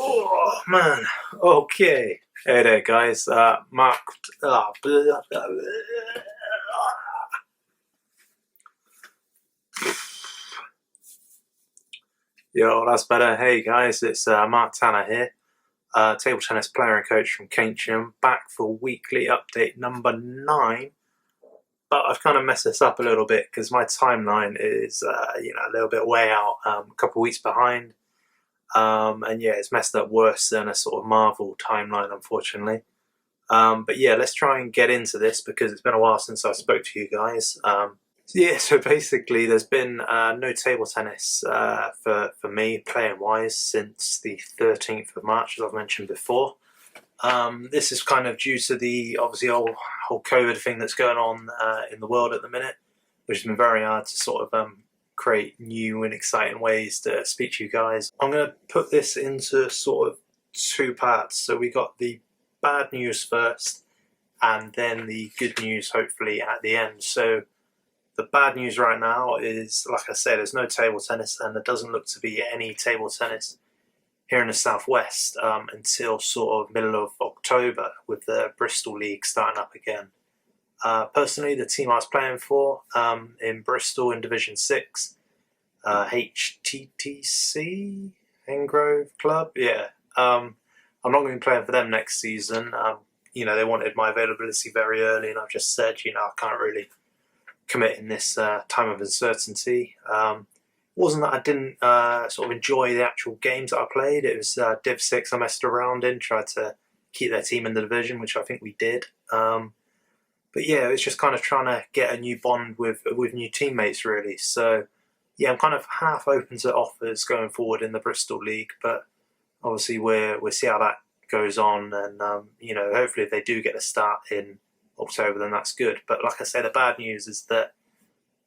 Oh man. Okay. Hey there, guys. Mark. Blah, blah, blah. Yo, that's better. Hey guys, it's Mark Tanner here, table tennis player and coach from Keynsham, back for weekly update number 9. But I've kind of messed this up a little bit because my timeline is, a little bit way out, a couple of weeks behind. And yeah, it's messed up worse than a sort of Marvel timeline, unfortunately. But yeah, let's try and get into this because it's been a while since I spoke to you guys. So basically, there's been no table tennis for me playing wise since the 13th of March, as I've mentioned before. This is kind of due to the obviously whole COVID thing that's going on in the world at the minute, which has been very hard to sort of create new and exciting ways to speak to you guys. I'm going to put this into sort of 2 parts. So we got the bad news first, and then the good news hopefully at the end. So the bad news right now is, like I said, there's no table tennis, and there doesn't look to be any table tennis here in the southwest until sort of middle of October, with the Bristol League starting up again. Personally, the team I was playing for in Bristol in Division 6, HTTC, Hengrove Club, yeah. I'm not going to be playing for them next season. They wanted my availability very early, and I've just said, I can't really commit in this time of uncertainty. It wasn't that I didn't sort of enjoy the actual games that I played. It was Div 6 I messed around in, tried to keep their team in the division, which I think we did. But yeah, it's just kind of trying to get a new bond with new teammates, really. So yeah, I'm kind of half open to offers going forward in the Bristol League, but obviously we'll see how that goes on, and hopefully if they do get a start in October, then that's good. But like I say, the bad news is that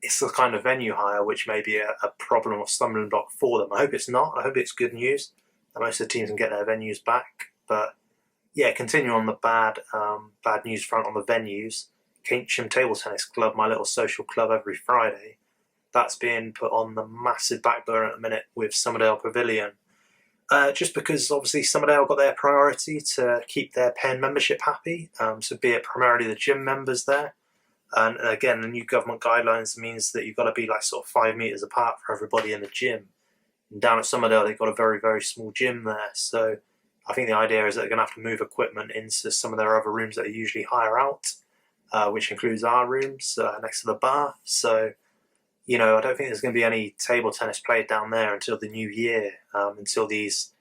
it's the kind of venue hire which may be a problem or stumbling block for them. I hope it's not. I hope it's good news that most of the teams can get their venues back. But yeah, continue on the bad news front on the venues. Keynsham Table Tennis Club, my little social club every Friday, that's being put on the massive back burner at the minute with Somerdale Pavilion. Just because obviously Somerdale got their priority to keep their paying membership happy, so be it primarily the gym members there. And again, the new government guidelines means that you've got to be like sort of 5 metres apart for everybody in the gym. And down at Somerdale, they've got a very, very small gym there. So I think the idea is that they're going to have to move equipment into some of their other rooms that they usually hire out, which includes our rooms next to the bar. So I don't think there's going to be any table tennis played down there until the new year, until these,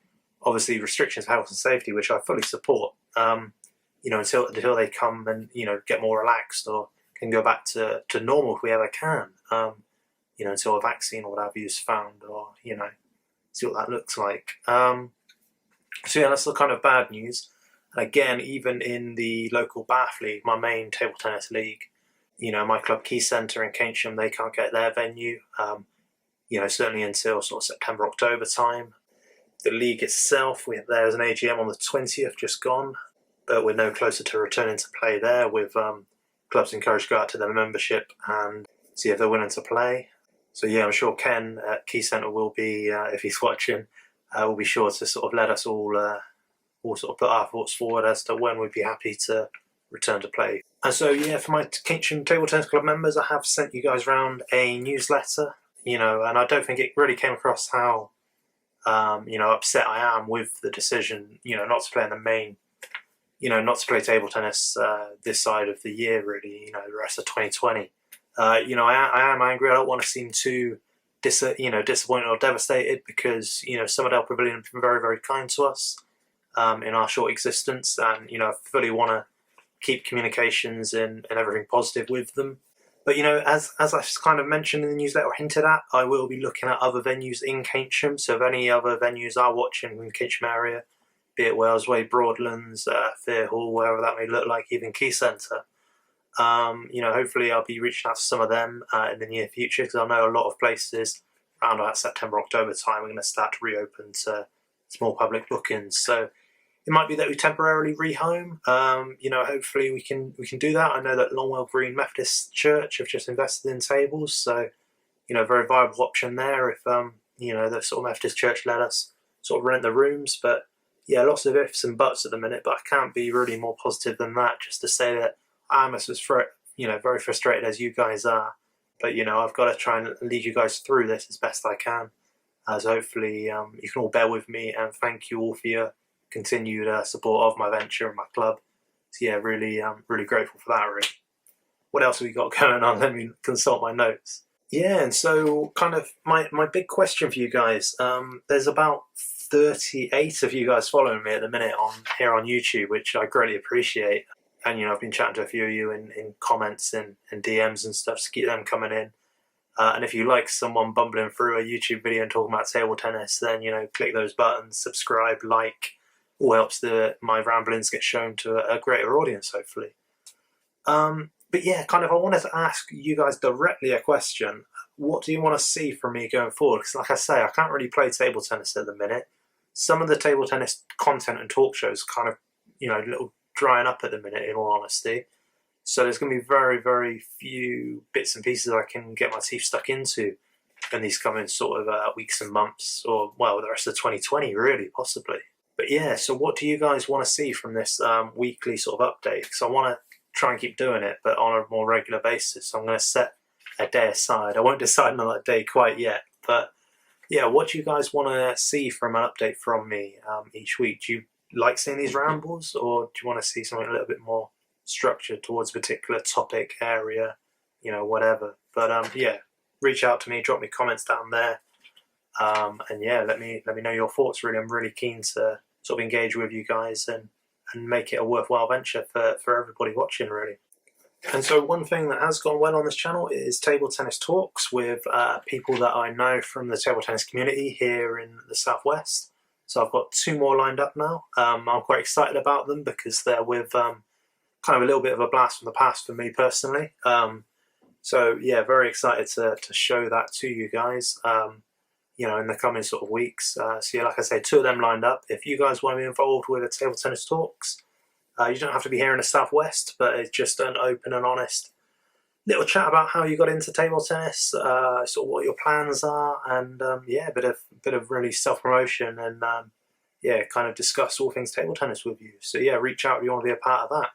obviously, restrictions of health and safety, which I fully support, until they come and, get more relaxed or can go back to normal if we ever can, until a vaccine or what have you is found, or, see what that looks like. So yeah, that's the kind of bad news. And again, even in the local Bath League, my main table tennis league, my club Key Centre in Keynsham, they can't get their venue, certainly until sort of September, October time. The league itself, there's an AGM on the 20th just gone, but we're no closer to returning to play there, with clubs encouraged to go out to their membership and see if they're willing to play. So yeah, I'm sure Ken at Key Centre will be, if he's watching, will be sure to sort of let us all sort of put our thoughts forward as to when we'd be happy to return to play. And so yeah, for my Keynsham Table Tennis Club members, I have sent you guys round a newsletter, and I don't think it really came across how upset I am with the decision, not to play in the main, not to play table tennis this side of the year, really, the rest of 2020. I am angry. I don't want to seem too disappointed or devastated, because Somerdale Pavilion have been very, very kind to us in our short existence, and I fully want to keep communications and everything positive with them. But as I kind of mentioned in the newsletter or hinted at, I will be looking at other venues in Keynsham. So if any other venues are watching in the Keynsham area, be it Wales Way, Broadlands, Fair Hall, wherever that may look like, even Key Centre, hopefully I'll be reaching out to some of them in the near future, because I know a lot of places around about September, October time are going to start to reopen to small public bookings. So it might be that we temporarily rehome. Hopefully we can do that. I know that Longwell Green Methodist Church have just invested in tables, so very viable option there if the sort of Methodist Church let us sort of rent the rooms. But yeah, lots of ifs and buts at the minute, but I can't be really more positive than that. Just to say that I'm as very frustrated as you guys are, but I've got to try and lead you guys through this as best I can. As hopefully you can all bear with me, and thank you all for your continued support of my venture and my club. So yeah, really grateful for that. Really. What else have we got going on? Let me consult my notes. Yeah, and so kind of my big question for you guys. There's about 38 of you guys following me at the minute here on YouTube, which I greatly appreciate. And I've been chatting to a few of you in comments and DMs and stuff, so keep them coming in. And if you like someone bumbling through a YouTube video and talking about table tennis, then click those buttons, subscribe, like. All helps my ramblings get shown to a greater audience, hopefully. But yeah, kind of I wanted to ask you guys directly a question. What do you want to see from me going forward? Because like I say, I can't really play table tennis at the minute. Some of the table tennis content and talk shows kind of, a little drying up at the minute, in all honesty. So there's going to be very, very few bits and pieces I can get my teeth stuck into in these coming sort of weeks and months, or, well, the rest of 2020, really, possibly. But yeah, so what do you guys want to see from this weekly sort of update? Because I want to try and keep doing it, but on a more regular basis. So I'm going to set a day aside. I won't decide on that day quite yet, but yeah, what do you guys want to see from an update from me each week? Do you like seeing these rambles, or do you want to see something a little bit more structured towards a particular topic, area, whatever? But yeah, reach out to me, drop me comments down there, and yeah, let me know your thoughts. Really, I'm really keen to sort of engage with you guys and make it a worthwhile venture for everybody watching, really. And so one thing that has gone well on this channel is table tennis talks with people that I know from the table tennis community here in the Southwest. So I've got 2 more lined up now. I'm quite excited about them because they're with kind of a little bit of a blast from the past for me personally. So yeah, very excited to show that to you guys. In the coming sort of weeks. So yeah, like I say, 2 of them lined up. If you guys want to be involved with the table tennis talks, you don't have to be here in the Southwest, but it's just an open and honest little chat about how you got into table tennis, sort of what your plans are, and yeah, a bit of really self-promotion, and yeah, kind of discuss all things table tennis with you. So yeah, reach out if you want to be a part of that.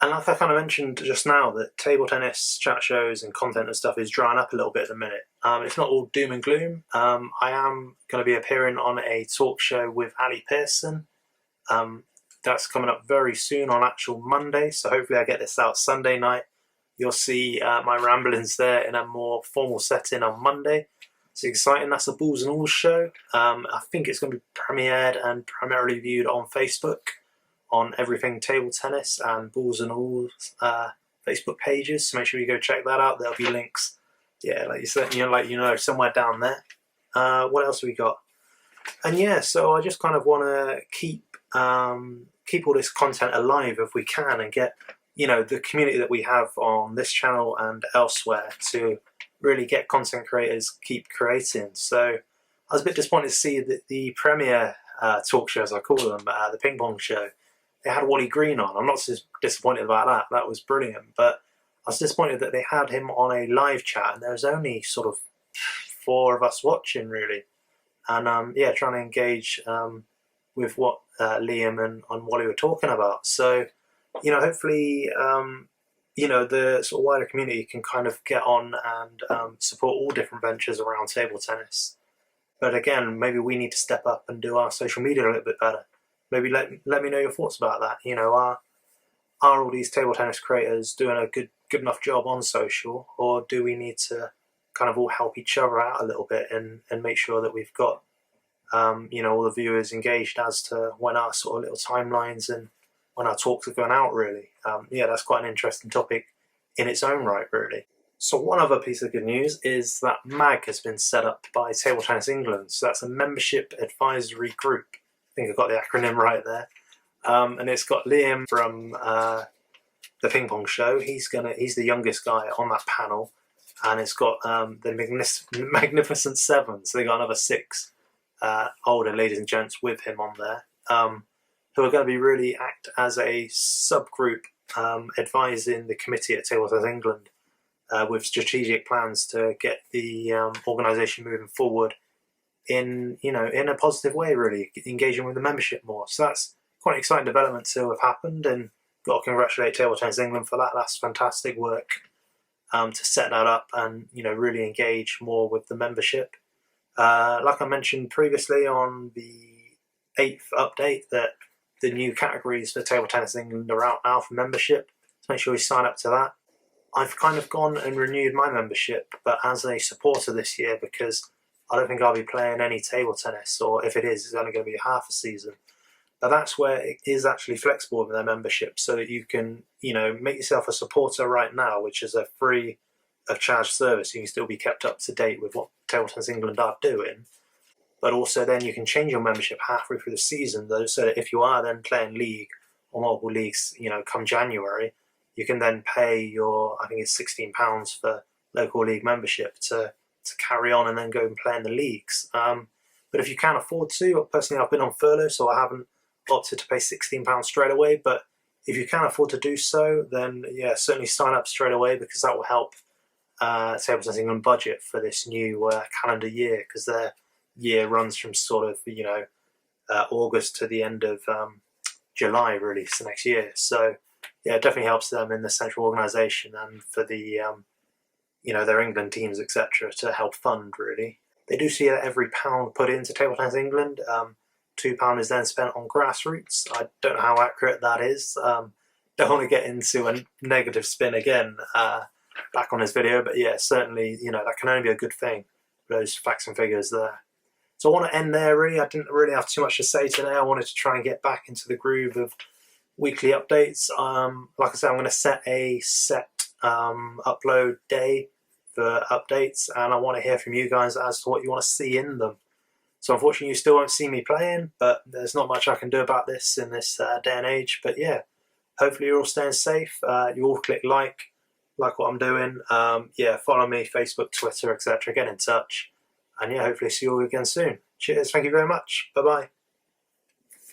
And like I kind of mentioned just now, that table tennis chat shows and content and stuff is drying up a little bit at the minute. It's not all doom and gloom. I am going to be appearing on a talk show with Ali Pearson. That's coming up very soon on actual Monday, so hopefully I get this out Sunday night. You'll see my ramblings there in a more formal setting on Monday. It's exciting. That's a Balls and Alls show. I think it's going to be premiered and primarily viewed on Facebook, on Everything Table Tennis and Balls and Alls Facebook pages. So make sure you go check that out. There'll be links. Yeah, like you said, somewhere down there. What else have we got? And yeah, so I just kind of want to keep all this content alive if we can, and get the community that we have on this channel and elsewhere to really get content creators keep creating. So I was a bit disappointed to see that the premiere talk shows, I call them, the ping pong show, they had Wally Green on. I'm not so disappointed about that. That was brilliant. But I was disappointed that they had him on a live chat, and there was only sort of 4 of us watching, really. And yeah, trying to engage with what Liam and Wally were talking about. So, hopefully, the sort of wider community can kind of get on and support all different ventures around table tennis. But again, maybe we need to step up and do our social media a little bit better. Maybe let me know your thoughts about that. Are all these table tennis creators doing a good enough job on social, or do we need to kind of all help each other out a little bit and make sure that we've got all the viewers engaged as to when our sort of little timelines and when our talks are going out, really. Yeah, that's quite an interesting topic in its own right, really. So one other piece of good news is that MAG has been set up by Table Tennis England. So that's a membership advisory group. I think I got the acronym right there. And it's got Liam from the ping pong show. He's the youngest guy on that panel, and it's got the Magnificent Seven. So they got another 6 older ladies and gents with him on there, who are going to be really act as a subgroup advising the committee at Table Tennis England with strategic plans to get the organisation moving forward in a positive way, really engaging with the membership more. So that's quite an exciting development to have happened, and got to congratulate Table Tennis England for that. That's fantastic work to set that up and really engage more with the membership. Like I mentioned previously on the 8th update, that the new categories for Table Tennis England are out now for membership, so make sure you sign up to that. I've kind of gone and renewed my membership, but as a supporter this year, because I don't think I'll be playing any table tennis, or if it is, it's only going to be half a season. But that's where it is actually flexible with their membership, so that you can, make yourself a supporter right now, which is a free of charge service. You can still be kept up to date with what Table Tennis England are doing. But also then you can change your membership halfway through the season, though, so that if you are then playing league or multiple leagues, come January, you can then pay your, I think it's £16 for local league membership to carry on and then go and play in the leagues. But if you can't afford to, personally I've been on furlough, so I haven't opted to pay £16 straight away, but if you can afford to do so, then yeah, certainly sign up straight away, because that will help Table Tennis England budget for this new calendar year, because their year runs from sort of August to the end of July, really, so next year. So yeah, it definitely helps them in the central organisation and for the their England teams, etc., to help fund, really. They do see that every pound put into Table Tennis England, £2 is then spent on grassroots. I don't know how accurate that is. Don't want to get into a negative spin again back on this video, but yeah, certainly that can only be a good thing, those facts and figures there. So I want to end there, really. I didn't really have too much to say today. I wanted to try and get back into the groove of weekly updates. Like I said, I'm going to set a upload day for updates, and I want to hear from you guys as to what you want to see in them. So unfortunately you still won't see me playing, but there's not much I can do about this in this day and age. But yeah, hopefully you're all staying safe. You all click like what I'm doing. Yeah, follow me, Facebook, Twitter, etc. Get in touch, and yeah, hopefully see you all again soon. Cheers, thank you very much, bye bye.